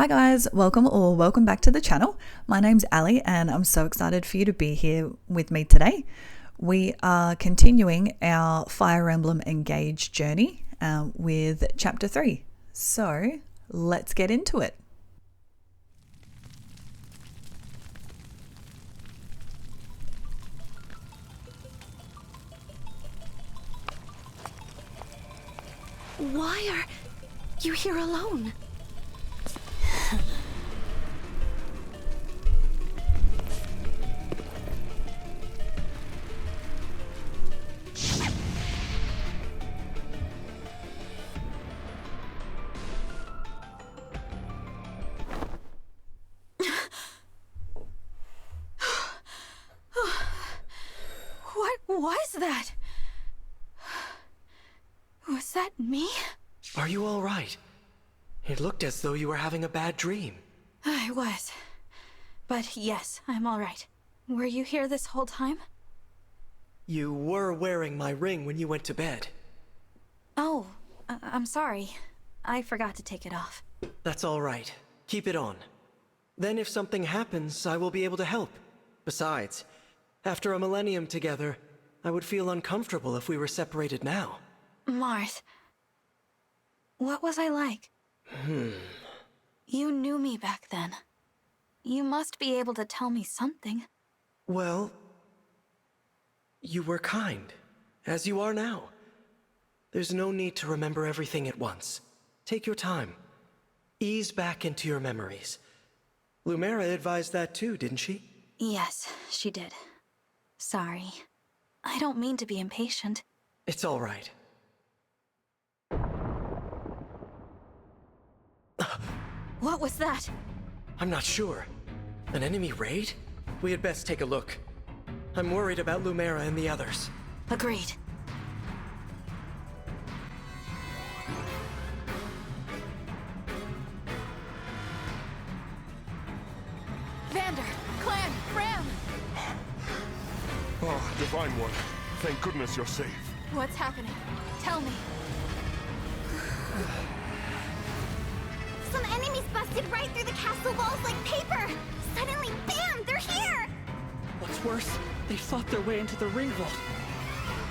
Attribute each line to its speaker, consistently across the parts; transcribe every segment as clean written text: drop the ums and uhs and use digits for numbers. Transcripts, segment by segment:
Speaker 1: Hi guys, welcome back to the channel. My name's Ali and I'm so excited for you to be here with me today. We are continuing our Fire Emblem Engage journey with chapter 3. So let's get into it.
Speaker 2: Why are you here alone? What was that? Was that me?
Speaker 3: Are you all right? It looked as though you were having a bad dream.
Speaker 2: I was. But yes, I'm all right. Were you here this whole time?
Speaker 3: You were wearing my ring when you went to bed.
Speaker 2: Oh, I'm sorry. I forgot to take it off.
Speaker 3: That's all right. Keep it on. Then if something happens, I will be able to help. Besides, after a millennium together, I would feel uncomfortable if we were separated now.
Speaker 2: Marth, what was I like? You knew me back then. You must be able to tell me something.
Speaker 3: Well, you were kind, as you are now. There's no need to remember everything at once. Take your time. Ease back into your memories. Lumera advised that too, didn't she?
Speaker 2: Yes, she did. Sorry. I don't mean to be impatient.
Speaker 3: It's all right.
Speaker 2: What was that?
Speaker 3: I'm not sure. An enemy raid? We had best take a look. I'm worried about Lumera and the others.
Speaker 2: Agreed. Vander! Clanne! Framme!
Speaker 4: Oh, Divine One. Thank goodness you're safe.
Speaker 2: What's happening? Tell me.
Speaker 5: Some enemies busted right through the castle walls like paper! Suddenly, bam! They're here!
Speaker 6: What's worse, they fought their way into the ring vault.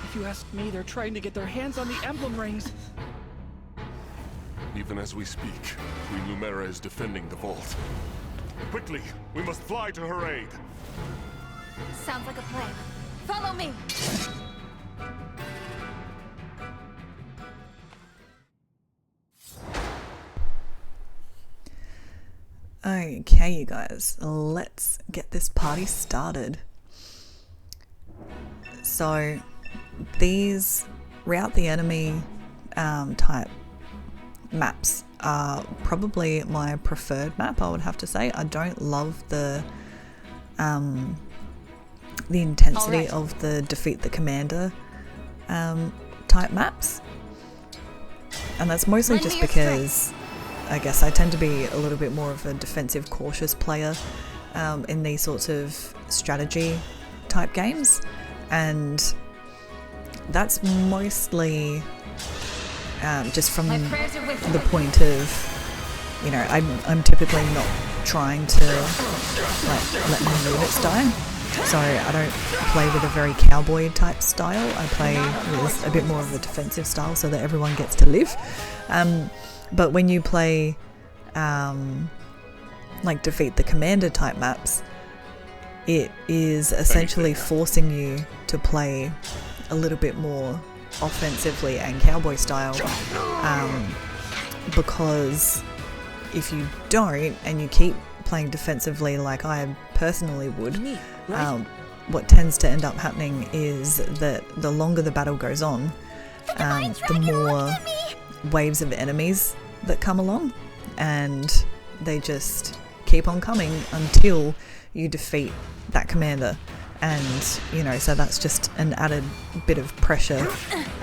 Speaker 6: If you ask me, they're trying to get their hands on the emblem rings.
Speaker 4: Even as we speak, Queen Lumera is defending the vault. Quickly, we must fly to her aid.
Speaker 2: Sounds like a plan. Follow me!
Speaker 1: Okay, you guys, let's get this party started. So, these route the enemy type maps are probably my preferred map, I would have to say. I don't love the intensity of the defeat the commander type maps, and that's mostly just because I guess I tend to be a little bit more of a defensive, cautious player in these sorts of strategy type games, and that's mostly just from the point of, you know, I'm typically not trying to like let my units die, so I don't play with a very cowboy type style. I play with a bit more of a defensive style so that everyone gets to live. But when you play like defeat the commander type maps, it is essentially forcing you to play a little bit more offensively and cowboy style, because if you don't and you keep playing defensively like I personally would, what tends to end up happening is that the longer the battle goes on, the more waves of enemies that come along, and they just keep on coming until you defeat that commander. And you know, so that's just an added bit of pressure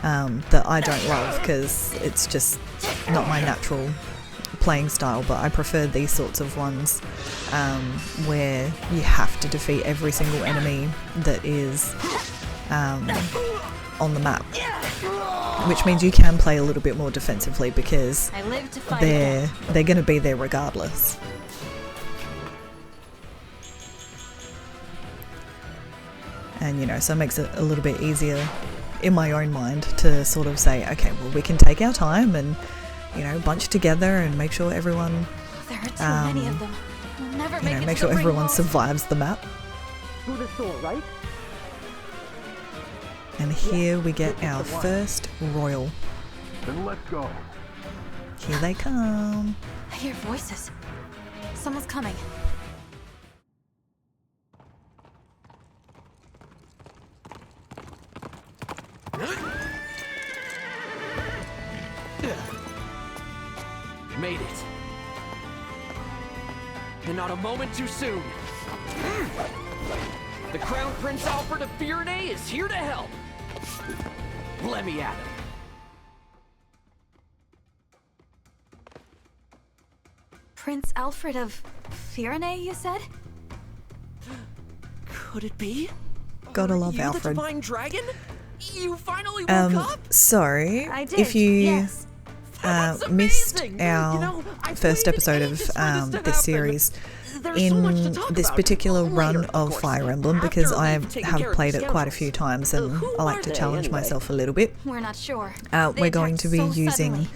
Speaker 1: that I don't love, because it's just not my natural playing style. But I prefer these sorts of ones where you have to defeat every single enemy that is on the map, which means you can play a little bit more defensively because
Speaker 2: I live to fight
Speaker 1: they're going to be there regardless. And, you know, so it makes it a little bit easier in my own mind to sort of say, okay, well, we can take our time and, you know, bunch together and make sure everyone,
Speaker 2: There are too many of them. We'll never
Speaker 1: you
Speaker 2: make
Speaker 1: know,
Speaker 2: it
Speaker 1: make
Speaker 2: to
Speaker 1: sure
Speaker 2: the ring
Speaker 1: everyone
Speaker 2: vault.
Speaker 1: survives the map.
Speaker 6: Through this door, right?
Speaker 1: And here we get our first royal.
Speaker 4: Then let's go.
Speaker 1: Here they come.
Speaker 2: I hear voices. Someone's coming.
Speaker 7: Made it. And not a moment too soon. The Crown Prince Alfred of Fire is here to help. Let me at him.
Speaker 2: Prince Alfred of Fire, you said?
Speaker 7: Could it be?
Speaker 1: Gotta
Speaker 7: Are
Speaker 1: love
Speaker 7: you
Speaker 1: Alfred.
Speaker 7: the Divine Dragon? You finally woke up?
Speaker 1: So,
Speaker 2: I did,
Speaker 1: if you
Speaker 2: yes.
Speaker 7: That's
Speaker 1: missed
Speaker 7: amazing!
Speaker 1: our
Speaker 7: You know, I've
Speaker 1: first
Speaker 7: waited
Speaker 1: episode of
Speaker 7: ages for this to
Speaker 1: this
Speaker 7: happen.
Speaker 1: series,
Speaker 7: There's so much to
Speaker 1: in
Speaker 7: talk
Speaker 1: this
Speaker 7: about.
Speaker 1: particular run
Speaker 7: Later,
Speaker 1: of
Speaker 7: course.
Speaker 1: Fire Emblem,
Speaker 7: After
Speaker 1: because I
Speaker 7: we've taken care
Speaker 1: have
Speaker 7: of
Speaker 1: played
Speaker 7: the
Speaker 1: it quite a
Speaker 7: scoundrels.
Speaker 1: few times and
Speaker 7: Who
Speaker 1: I like
Speaker 7: are
Speaker 1: to
Speaker 7: they,
Speaker 1: challenge
Speaker 7: anyway?
Speaker 1: myself a little bit,
Speaker 2: We're not sure.
Speaker 1: we're
Speaker 2: They
Speaker 1: going
Speaker 2: attacked
Speaker 1: to be
Speaker 2: so
Speaker 1: using
Speaker 2: suddenly.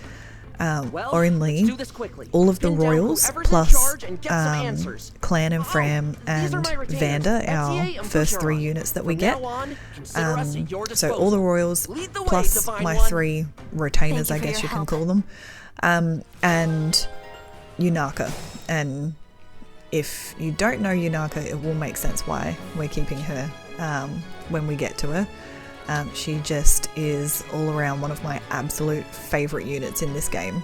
Speaker 7: Well, let's
Speaker 1: only
Speaker 7: do this quickly.
Speaker 1: all of the
Speaker 7: Pin down
Speaker 1: royals
Speaker 7: whoever's in
Speaker 1: plus
Speaker 7: charge and get some answers.
Speaker 1: Clanne and Framme
Speaker 7: These are
Speaker 1: and
Speaker 7: my retainers.
Speaker 1: Vander, our
Speaker 7: FTA and
Speaker 1: first 3
Speaker 7: Boucheron.
Speaker 1: units that we
Speaker 7: From
Speaker 1: get.
Speaker 7: now on, consider us at your
Speaker 1: So all the
Speaker 7: disposal.
Speaker 1: royals
Speaker 7: Lead the way,
Speaker 1: plus
Speaker 7: Divine
Speaker 1: my
Speaker 7: One.
Speaker 1: 3 retainers, I
Speaker 2: Thank you for
Speaker 1: guess
Speaker 2: your
Speaker 1: you can
Speaker 2: help.
Speaker 1: call them, and Yunaka. And if you don't know Yunaka, it will make sense why we're keeping her when we get to her. She just is all around one of my absolute favourite units in this game.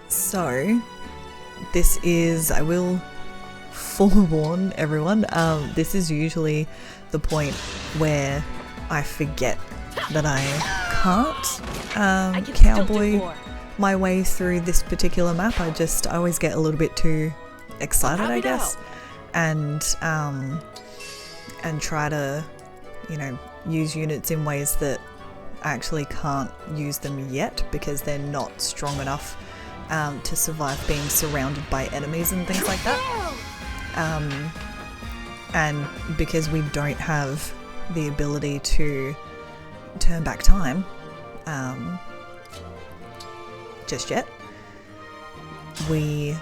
Speaker 1: So this is, I will forewarn everyone, this is usually the point where I forget that I can't cowboy my way through this particular map. I always get a little bit too excited, I guess, and try to, you know, use units in ways that I actually can't use them yet because they're not strong enough to survive being surrounded by enemies and things like that. And because we don't have the ability to turn back time just yet, we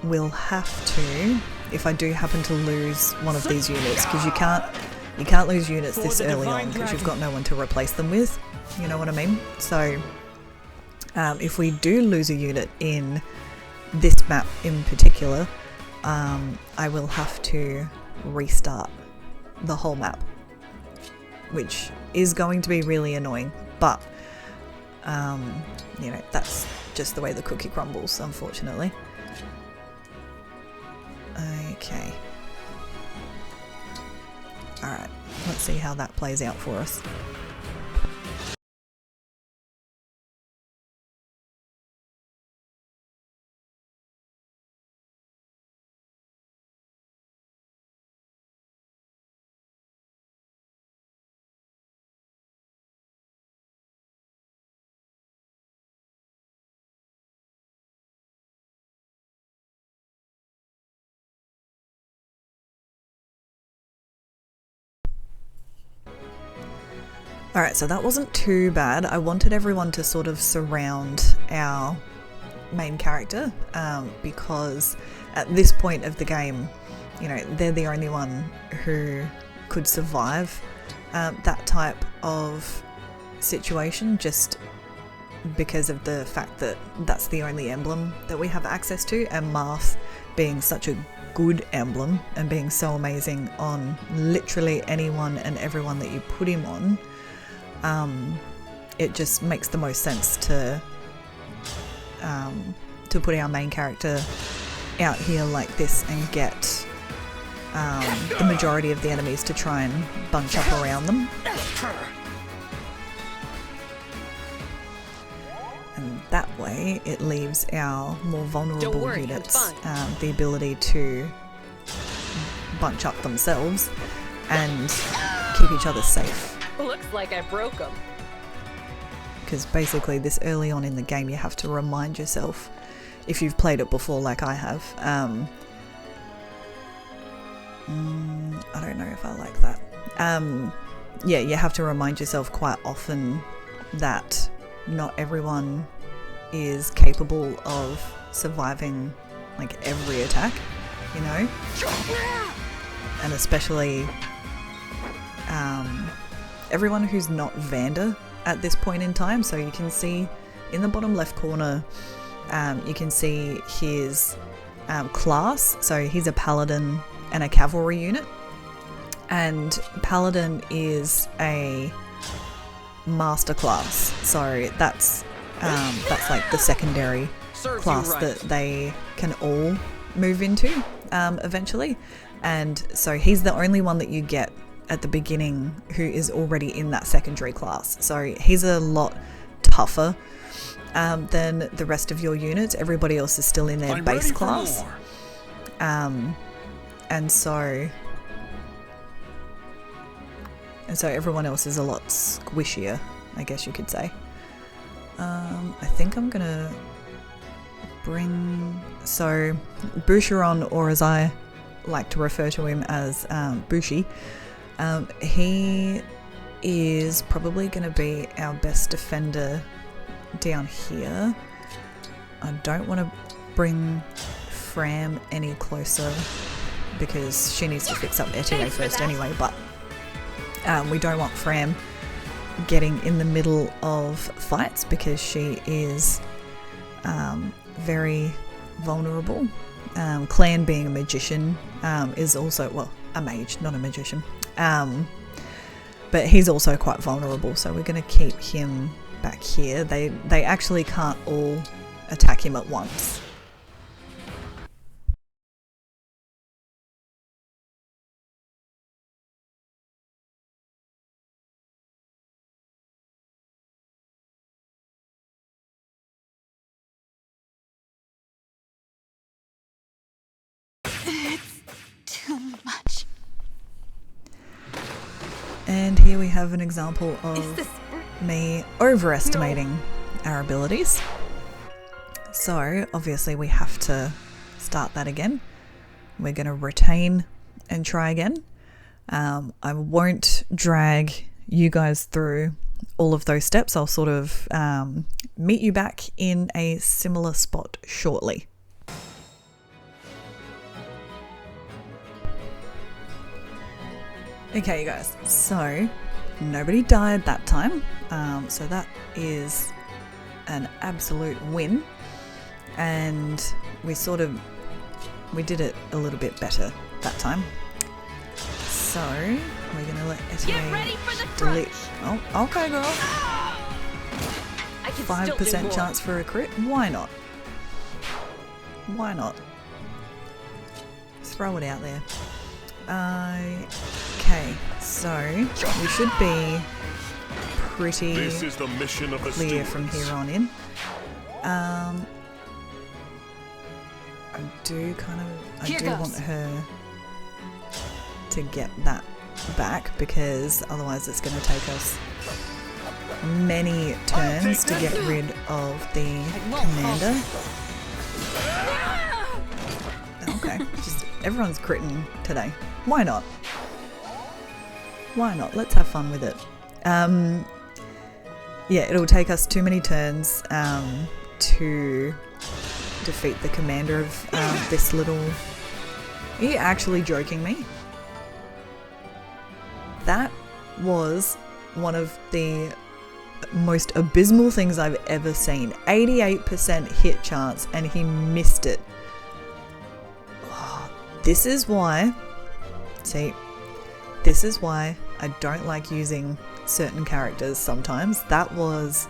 Speaker 1: will have to, if I do happen to lose one of these units, because you can't lose units this early on because you've got no one to replace them with, you know what I mean? So if we do lose a unit in this map in particular, I will have to restart the whole map, which is going to be really annoying, but you know, that's just the way the cookie crumbles, unfortunately. Okay. Alright, let's see how that plays out for us. Alright, so that wasn't too bad. I wanted everyone to sort of surround our main character because at this point of the game, you know, they're the only one who could survive that type of situation, just because of the fact that that's the only emblem that we have access to, and Marth being such a good emblem and being so amazing on literally anyone and everyone that you put him on. It just makes the most sense to put our main character out here like this and get the majority of the enemies to try and bunch up around them. And that way it leaves our more vulnerable units the ability to bunch up themselves and keep each other safe.
Speaker 8: Looks like I broke them.
Speaker 1: Because basically this early on in the game you have to remind yourself, if you've played it before like I have, I don't know if I like that. Yeah, you have to remind yourself quite often that not everyone is capable of surviving like every attack, you know? And especially everyone who's not Vander at this point in time. So you can see in the bottom left corner, you can see his class. So he's a paladin and a cavalry unit. And paladin is a master class. So that's like the secondary class that they can all move into eventually. And so he's the only one that you get at the beginning who is already in that secondary class. So he's a lot tougher than the rest of your units. Everybody else is still in their base class. And so everyone else is a lot squishier, I guess you could say. I think I'm gonna bring, so Boucheron, or as I like to refer to him as Bushi, he is probably going to be our best defender down here. I don't want to bring Framme any closer because she needs to fix up Etienne first anyway, but we don't want Framme getting in the middle of fights because she is very vulnerable. Clanne, being a magician, is also, well, a mage, not a magician, but he's also quite vulnerable, so we're going to keep him back here. They actually can't all attack him at once. And here we have an example of me overestimating our abilities. So obviously we have to start that again. We're going to retain and try again. I won't drag you guys through all of those steps. I'll sort of meet you back in a similar spot shortly. Okay, you guys, so nobody died that time, so that is an absolute win, and we did it a little bit better that time. So we're gonna let Etienne delete. Oh, okay, girl. 5% chance for a crit. Why not? Why not? Throw it out there. Okay, so we should be pretty clear from here on in. I do want her to get that back because otherwise it's going to take us many turns to get rid of the commander. Okay, just everyone's critting today. Why not? Why not? Let's have fun with it. Yeah, it'll take us too many turns to defeat the commander of this little... Are you actually joking me? That was one of the most abysmal things I've ever seen. 88% hit chance and he missed it. Oh, this is why... See, this is why I don't like using certain characters sometimes. That was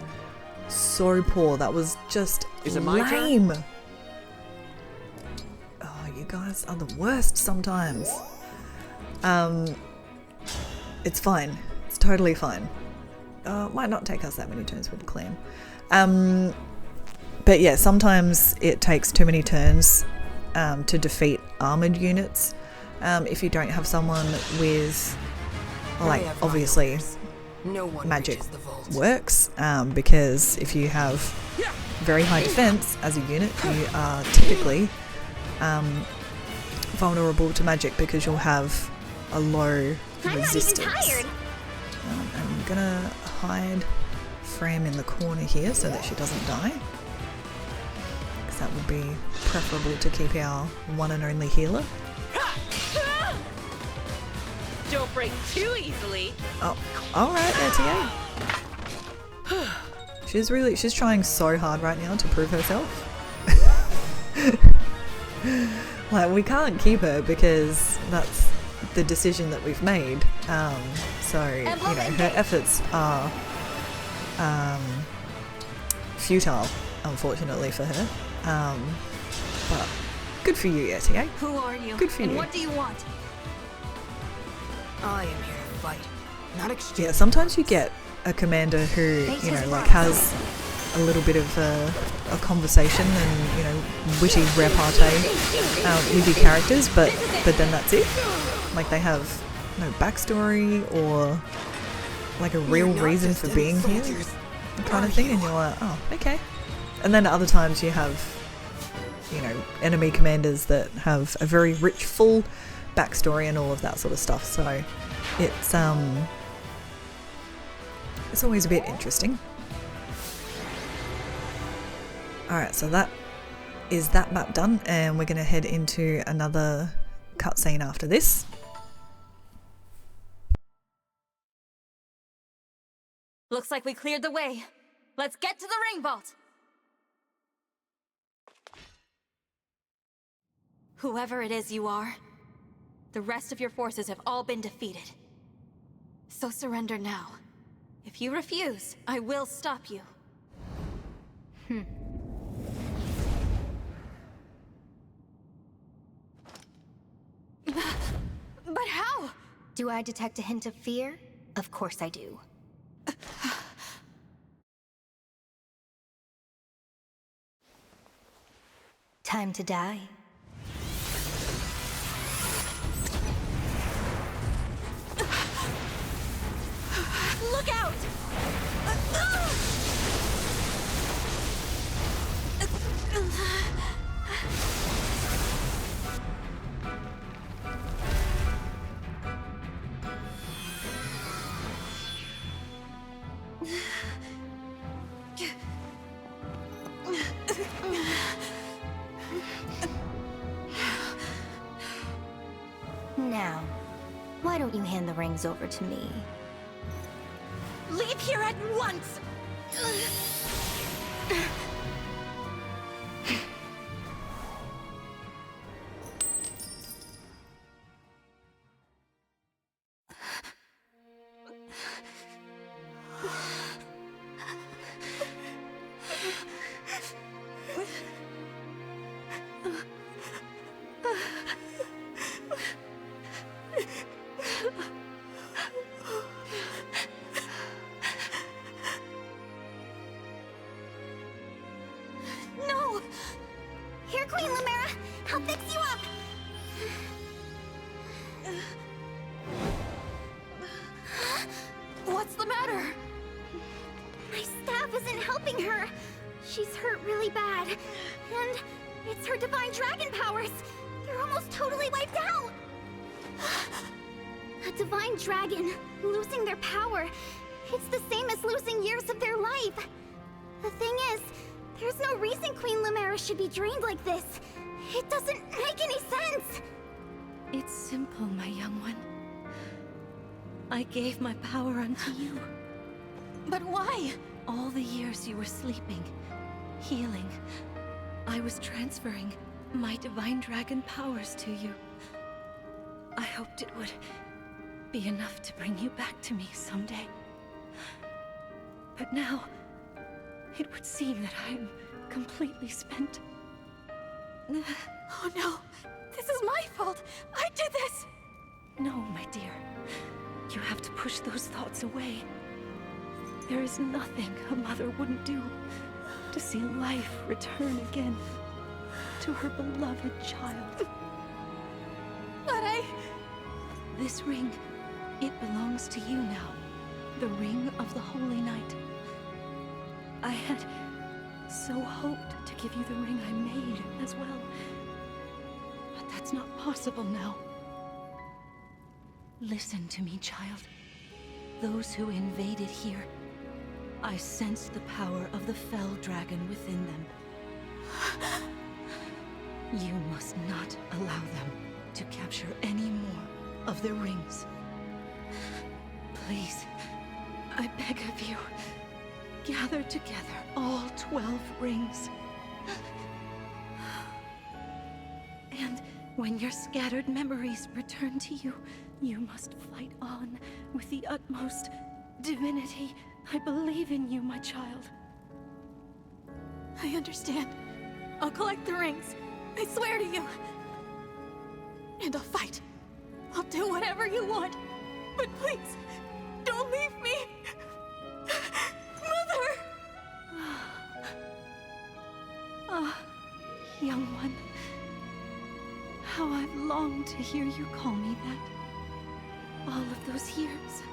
Speaker 1: so poor. That was just lame. Oh, you guys are the worst sometimes. It's fine. It's totally fine. Might not take us that many turns with Clanne. But yeah, sometimes it takes too many turns to defeat armored units. If you don't have someone with like,
Speaker 8: I have my
Speaker 1: obviously,
Speaker 8: orders. No one
Speaker 1: magic
Speaker 8: reaches the vault.
Speaker 1: works, because if you have very high defense as a unit, you are typically vulnerable to magic because you'll have a low resistance.
Speaker 5: I'm not even tired.
Speaker 1: I'm gonna hide Framme in the corner here so that she doesn't die, because that would be preferable to keep our one and only healer.
Speaker 9: Don't break too easily.
Speaker 1: Oh, alright, RTA. She's trying so hard right now to prove herself. Like, we can't keep her because that's the decision that we've made. So, you know, her efforts are futile, unfortunately for her. But good for you, RTA.
Speaker 2: Who are you?
Speaker 1: Good for
Speaker 2: and
Speaker 1: you.
Speaker 2: what do you want?
Speaker 8: I am here to fight, not exchange.
Speaker 1: Yeah, sometimes you get a commander who, you know, like, has a little bit of a conversation and, you know, witty repartee with your characters, but then that's it. Like, they have no backstory or like a real reason for being here, kind of thing, and you're like, oh, okay. And then other times you have, you know, enemy commanders that have a very rich, full backstory and all of that sort of stuff. So it's always a bit interesting. Alright, so that is that map done, and we're going to head into another cutscene after this.
Speaker 2: Looks like we cleared the way. Let's get to the ring vault. Whoever it is you are, the rest of your forces have all been defeated. So surrender now. If you refuse, I will stop you. But how?
Speaker 5: Do I detect a hint of fear? Of course I do. Time to die.
Speaker 2: Look out!
Speaker 5: Now, why don't you hand the rings over to me?
Speaker 2: Leave here at once! No!
Speaker 5: Here, Queen Lumera! I'll fix you up!
Speaker 2: What's the matter?
Speaker 5: My staff isn't helping her. She's hurt really bad. And it's her divine dragon powers. They're almost totally wiped out. A divine dragon, losing their power. It's the same as losing years of their life. The thing is, there's no reason Queen Lumera should be drained like this. It doesn't make any sense.
Speaker 10: It's simple, my young one. I gave my power unto you.
Speaker 2: But why?
Speaker 10: All the years you were sleeping, healing, I was transferring my divine dragon powers to you. I hoped it would be enough to bring you back to me someday. But now, it would seem that I am completely spent.
Speaker 2: Oh no! This is my fault! I did this!
Speaker 10: No, my dear. You have to push those thoughts away. There is nothing a mother wouldn't do to see life return again to her beloved child.
Speaker 2: But
Speaker 10: This ring It belongs to you now. The Ring of the Holy Night. I had so hoped to give you the ring I made as well. But that's not possible now. Listen to me, child. Those who invaded here, I sensed the power of the fell dragon within them. You must not allow them to capture any more of the rings. Please, I beg of you, gather together all 12 rings. And when your scattered memories return to you, you must fight on with the utmost divinity. I believe in you, my child.
Speaker 2: I understand. I'll collect the rings. I swear to you. And I'll fight. I'll do whatever you want. But please, don't leave me. Mother!
Speaker 10: Ah, young one. How I've longed to hear you call me that. All of those years,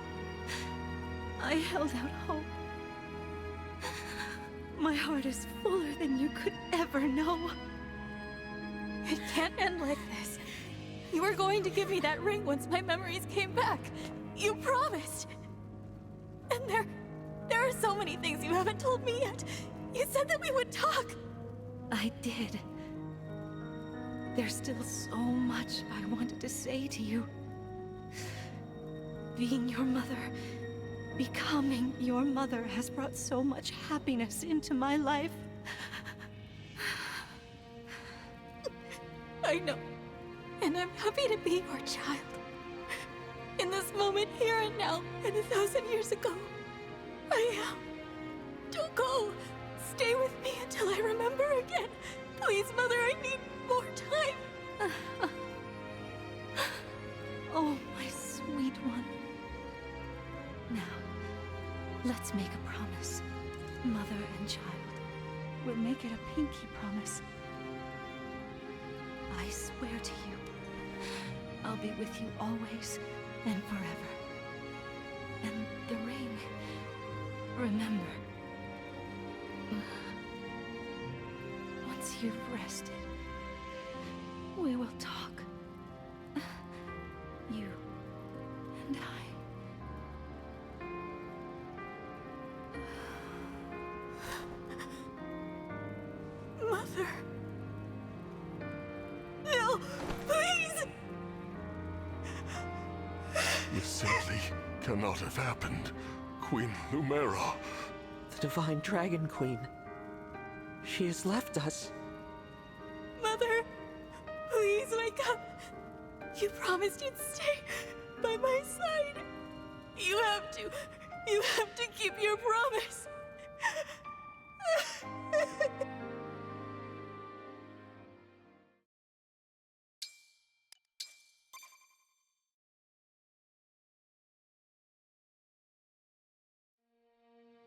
Speaker 10: I held out hope. My heart is fuller than you could ever know.
Speaker 2: It can't end like this. You were going to give me that ring once my memories came back. You promised. And there are so many things you haven't told me yet. You said that we would talk.
Speaker 10: I did. There's still so much I wanted to say to you. Being your mother, becoming your mother has brought so much happiness into my life.
Speaker 2: I know. And I'm happy to be your child. In this moment, here and now, and 1,000 years ago, I am. Don't go. Stay with me until I remember again. Please, Mother, I need more time.
Speaker 10: Oh, my sweet one. Now, let's make a promise. Mother and child. We'll make it a pinky promise. I swear to you, I'll be with you always and forever. And the ring, remember. Once you've rested, we will talk. You and I.
Speaker 2: Mother. No, please!
Speaker 4: This simply cannot have happened. Queen Lumera.
Speaker 11: The Divine Dragon Queen. She has left us.
Speaker 2: Mother, please wake up. You promised you'd stay by my side. You have to keep your promise.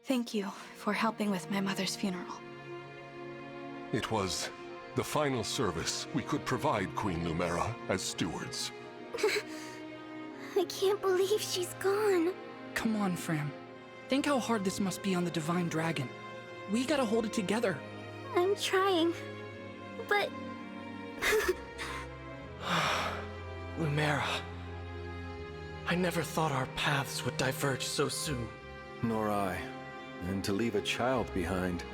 Speaker 2: Thank you for helping with my mother's funeral.
Speaker 4: It was the final service we could provide Queen Lumera as stewards.
Speaker 5: I can't believe she's gone.
Speaker 6: Come on, Framme. Think how hard this must be on the Divine Dragon. We gotta hold it together.
Speaker 5: I'm trying, but...
Speaker 3: Lumera. I never thought our paths would diverge so soon.
Speaker 12: Nor I. And to leave a child behind,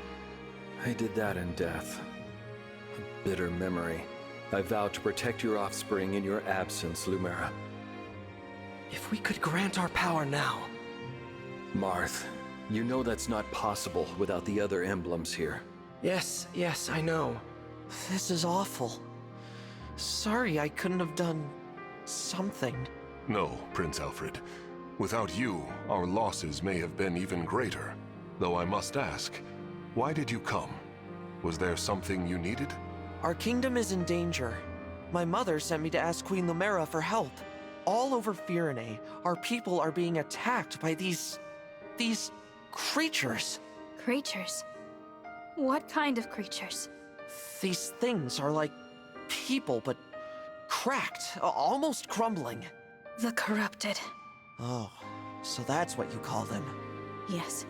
Speaker 12: I did that in death. A bitter memory. I vowed to protect your offspring in your absence, Lumera.
Speaker 3: If we could grant our power now...
Speaker 12: Marth, you know that's not possible without the other emblems here.
Speaker 3: Yes, I know.
Speaker 11: This is awful. Sorry I couldn't have done... something.
Speaker 4: No, Prince Alfred. Without you, our losses may have been even greater. Though I must ask, why did you come? Was there something you needed?
Speaker 11: Our kingdom is in danger. My mother sent me to ask Queen Lumera for help. All over Firene, our people are being attacked by these creatures.
Speaker 2: Creatures? What kind of creatures?
Speaker 11: These things are like people, but cracked, almost crumbling.
Speaker 2: The corrupted.
Speaker 11: Oh, so that's what you call them.
Speaker 10: Yes.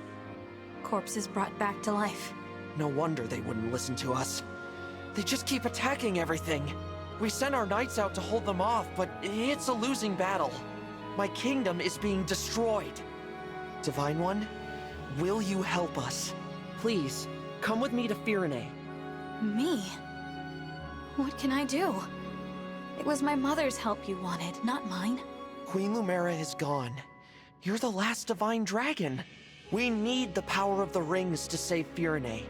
Speaker 10: Corpses brought back to life.
Speaker 11: No wonder they wouldn't listen to us. They just keep attacking everything. We sent our knights out to hold them off, but it's a losing battle. My kingdom is being destroyed. Divine One, will you help us? Please, come with me to Firene.
Speaker 10: Me? What can I do? It was my mother's help you wanted, not mine.
Speaker 11: Queen Lumera is gone. You're the last divine dragon. We need the power of the rings to save Firene.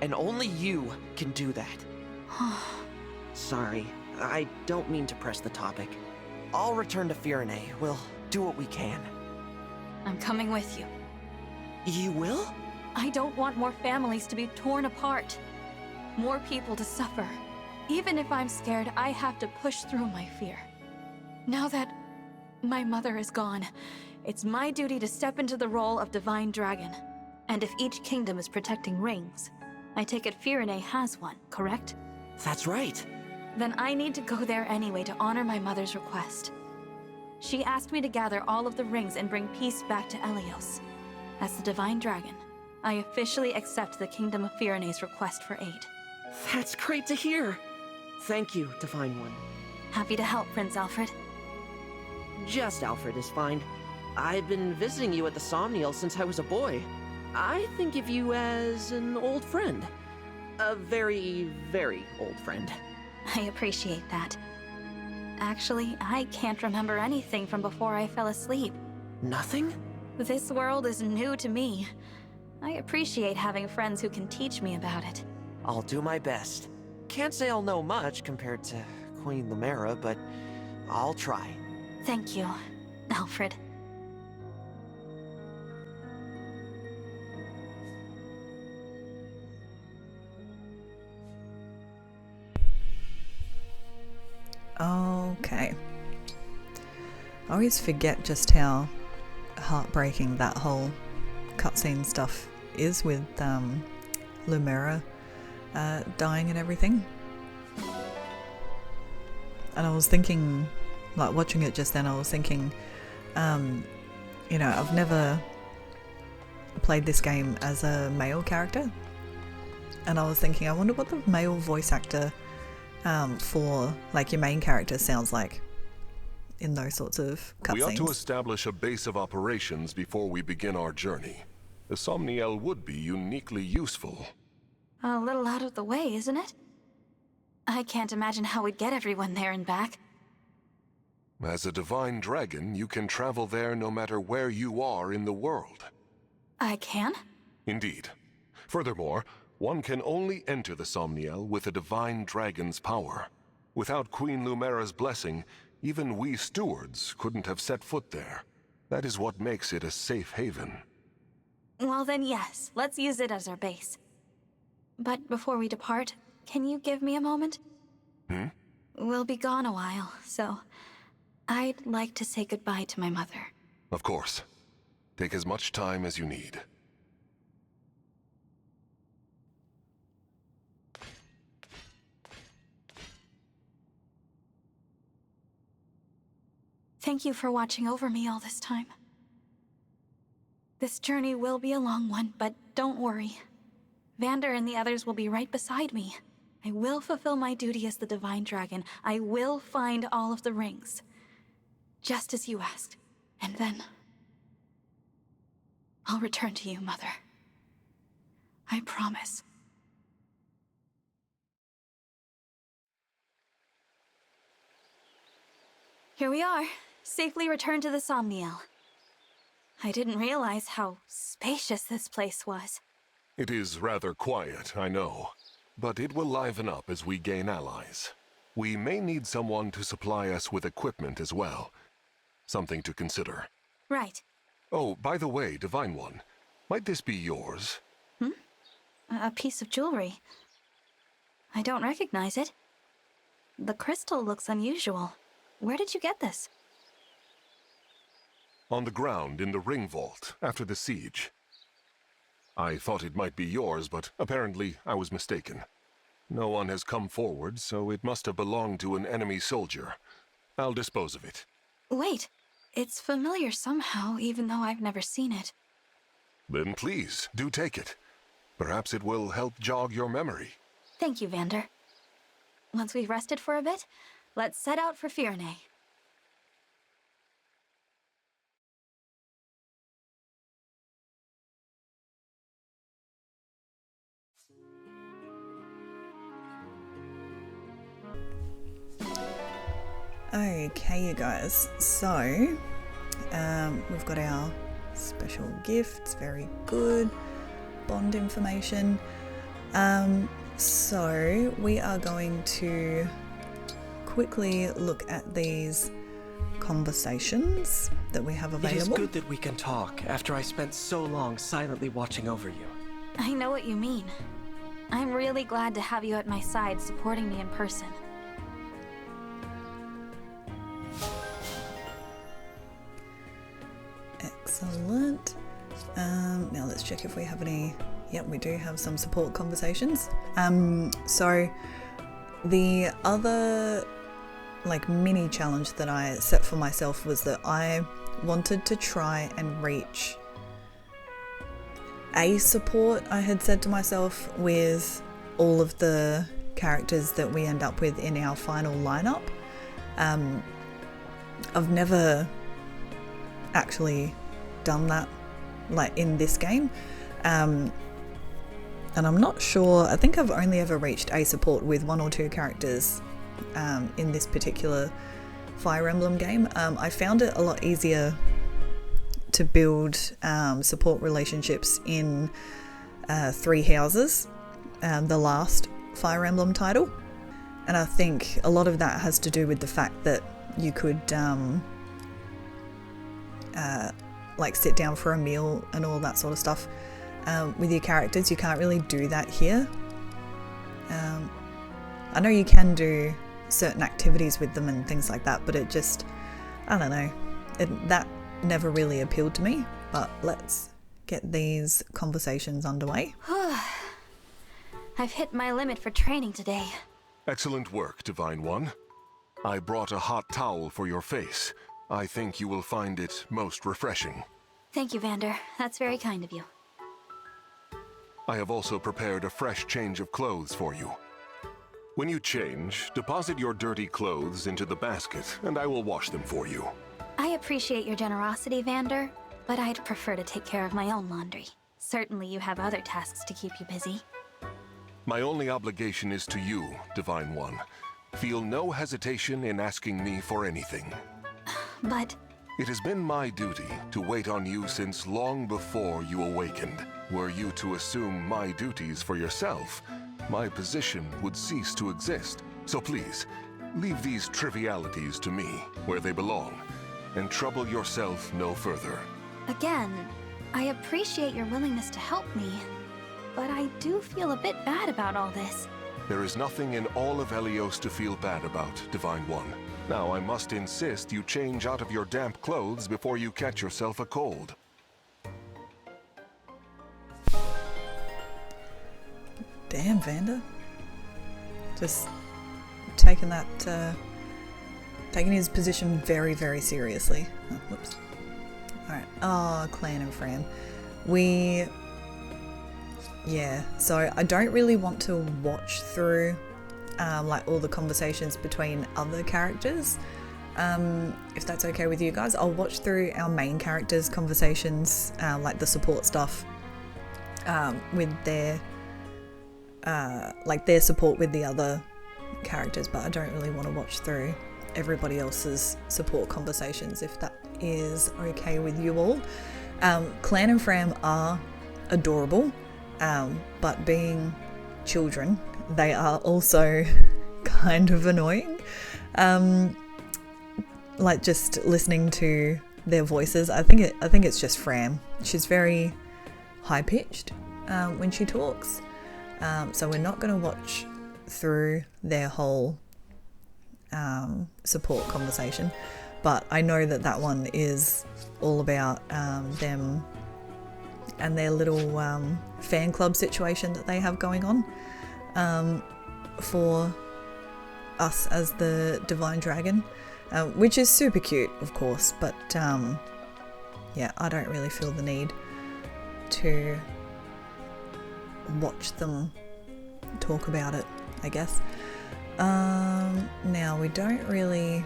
Speaker 11: And only you can do that. Sorry, I don't mean to press the topic. I'll return to Firene. We'll do what we can.
Speaker 10: I'm coming with you.
Speaker 11: You will?
Speaker 10: I don't want more families to be torn apart. More people to suffer. Even if I'm scared, I have to push through my fear. Now that my mother is gone, it's my duty to step into the role of Divine Dragon. And if each kingdom is protecting rings, I take it Firene has one, correct?
Speaker 11: That's right.
Speaker 10: Then I need to go there anyway to honor my mother's request. She asked me to gather all of the rings and bring peace back to Elios. As the Divine Dragon, I officially accept the Kingdom of Firene's request for aid.
Speaker 11: That's great to hear. Thank you, Divine One.
Speaker 10: Happy to help, Prince Alfred.
Speaker 11: Just Alfred is fine. I've been visiting you at the Somniel since I was a boy. I think of you as an old friend. A very, very old friend.
Speaker 10: I appreciate that. Actually, I can't remember anything from before I fell asleep.
Speaker 11: Nothing?
Speaker 10: This world is new to me. I appreciate having friends who can teach me about it.
Speaker 11: I'll do my best. Can't say I'll know much compared to Queen Lumera, but I'll try.
Speaker 10: Thank you, Alfred.
Speaker 1: Okay. I always forget just how heartbreaking that whole cutscene stuff is with Lumera dying and everything. And I was thinking, like watching it just then, I was thinking, you know, I've never played this game as a male character. And I was thinking, I wonder what the male voice actor for like your main character sounds like in those sorts of cutscenes.
Speaker 4: We ought to establish a base of operations before we begin our journey. The Somniel would be uniquely useful.
Speaker 10: A little out of the way, isn't it? I can't imagine how we'd get everyone there and back.
Speaker 4: As a divine dragon, you can travel there no matter where you are in the world.
Speaker 10: I can?
Speaker 4: Indeed. Furthermore, one can only enter the Somniel with a divine dragon's power. Without Queen Lumera's blessing, even we stewards couldn't have set foot there. That is what makes it a safe haven.
Speaker 10: Well then yes, let's use it as our base. But before we depart, can you give me a moment? We'll be gone a while, so I'd like to say goodbye to my mother.
Speaker 4: Of course. Take as much time as you need.
Speaker 10: Thank you for watching over me all this time. This journey will be a long one, but don't worry. Vander and the others will be right beside me. I will fulfill my duty as the Divine Dragon. I will find all of the rings. Just as you asked. And then I'll return to you, Mother. I promise. Here we are, safely returned to the Somniel. I didn't realize how spacious this place was.
Speaker 4: It is rather quiet, I know. But it will liven up as we gain allies. We may need someone to supply us with equipment as well. Something to consider.
Speaker 10: Right.
Speaker 4: Oh, by the way, Divine One, might this be yours?
Speaker 10: A piece of jewelry. I don't recognize it. The crystal looks unusual. Where did you get this?
Speaker 4: On the ground in the ring vault after the siege. I thought it might be yours, but apparently I was mistaken. No one has come forward, so it must have belonged to an enemy soldier. I'll dispose of it.
Speaker 10: Wait,
Speaker 2: It's familiar somehow, even though I've never seen it.
Speaker 4: Then please, do take it. Perhaps it will help jog your memory.
Speaker 2: Thank you, Vander. Once we've rested for a bit, let's set out for Firene.
Speaker 1: Okay, you guys, so we've got our special gifts, very good, bond information. So we are going to quickly look at these conversations that we have available.
Speaker 3: It is good that we can talk after I spent so long silently watching over you.
Speaker 2: I know what you mean. I'm really glad to have you at my side supporting me in person.
Speaker 1: Excellent. Now let's check if we have any. Yep, we do have some support conversations. So the other mini challenge that I set for myself was that I wanted to try and reach a support, I had said to myself, with all of the characters that we end up with in our final lineup. I've never actually done that in this game, and I'm not sure, I think I've only ever reached a support with 1 or 2 characters in this particular Fire Emblem game. I found it a lot easier to build support relationships in 3 Houses, the last Fire Emblem title, and I think a lot of that has to do with the fact that you could sit down for a meal and all that sort of stuff with your characters. You can't really do that here. I know you can do certain activities with them and things like that, but it just, I don't know, that never really appealed to me. But let's get these conversations underway.
Speaker 2: I've hit my limit for training today.
Speaker 4: Excellent work, Divine One. I brought a hot towel for your face. I think you will find it most refreshing.
Speaker 2: Thank you, Vander. That's very kind of you.
Speaker 4: I have also prepared a fresh change of clothes for you. When you change, deposit your dirty clothes into the basket, and I will wash them for you.
Speaker 2: I appreciate your generosity, Vander, but I'd prefer to take care of my own laundry. Certainly you have other tasks to keep you busy.
Speaker 4: My only obligation is to you, Divine One. Feel no hesitation in asking me for anything.
Speaker 2: But...
Speaker 4: It has been my duty to wait on you since long before you awakened. Were you to assume my duties for yourself, my position would cease to exist. So please, leave these trivialities to me, where they belong, and trouble yourself no further.
Speaker 2: Again, I appreciate your willingness to help me, but I do feel a bit bad about all this.
Speaker 4: There is nothing in all of Helios to feel bad about, Divine One. Now I must insist you change out of your damp clothes before you catch yourself a cold.
Speaker 1: Damn, Vander. Just taking his position very, very seriously. Oh, whoops. Alright. Oh, Clanne and Framme. Yeah, so I don't really want to watch through all the conversations between other characters. If that's okay with you guys, I'll watch through our main characters' conversations, the support stuff, with their their support with the other characters, but I don't really want to watch through everybody else's support conversations, if that is okay with you all. Clanne and Framme are adorable, but being children, they are also kind of annoying. Just listening to their voices, I think it's just Framme. She's very high pitched when she talks. So we're not going to watch through their whole support conversation, but I know that one is all about them and their little fan club situation that they have going on for us as the Divine Dragon. which is super cute, of course, but yeah, I don't really feel the need to watch them talk about it, I guess. Now we don't really,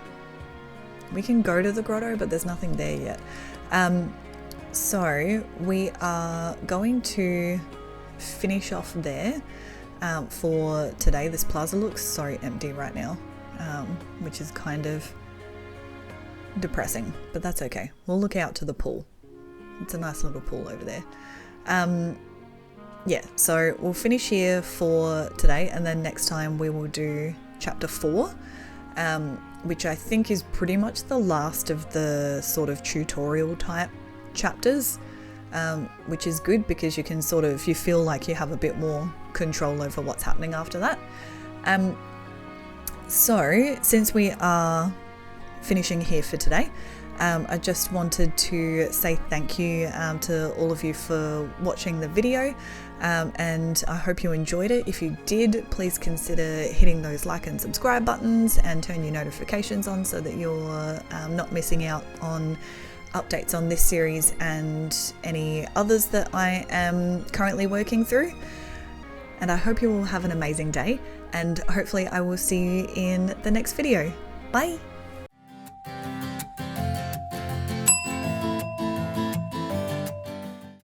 Speaker 1: we can go to the grotto, but there's nothing there yet. So we are going to finish off there for today. This plaza looks so empty right now, which is kind of depressing, but that's okay. We'll look out to the pool. It's a nice little pool over there. Yeah, so we'll finish here for today, and then next time we will do chapter 4, which I think is pretty much the last of the sort of tutorial type chapters, which is good because you can sort of, you feel like you have a bit more control over what's happening after that. So since we are finishing here for today, I just wanted to say thank you to all of you for watching the video, and I hope you enjoyed it. If you did, please consider hitting those like and subscribe buttons and turn your notifications on so that you're not missing out on updates on this series and any others that I am currently working through. And I hope you all have an amazing day, and hopefully I will see you in the next video. Bye!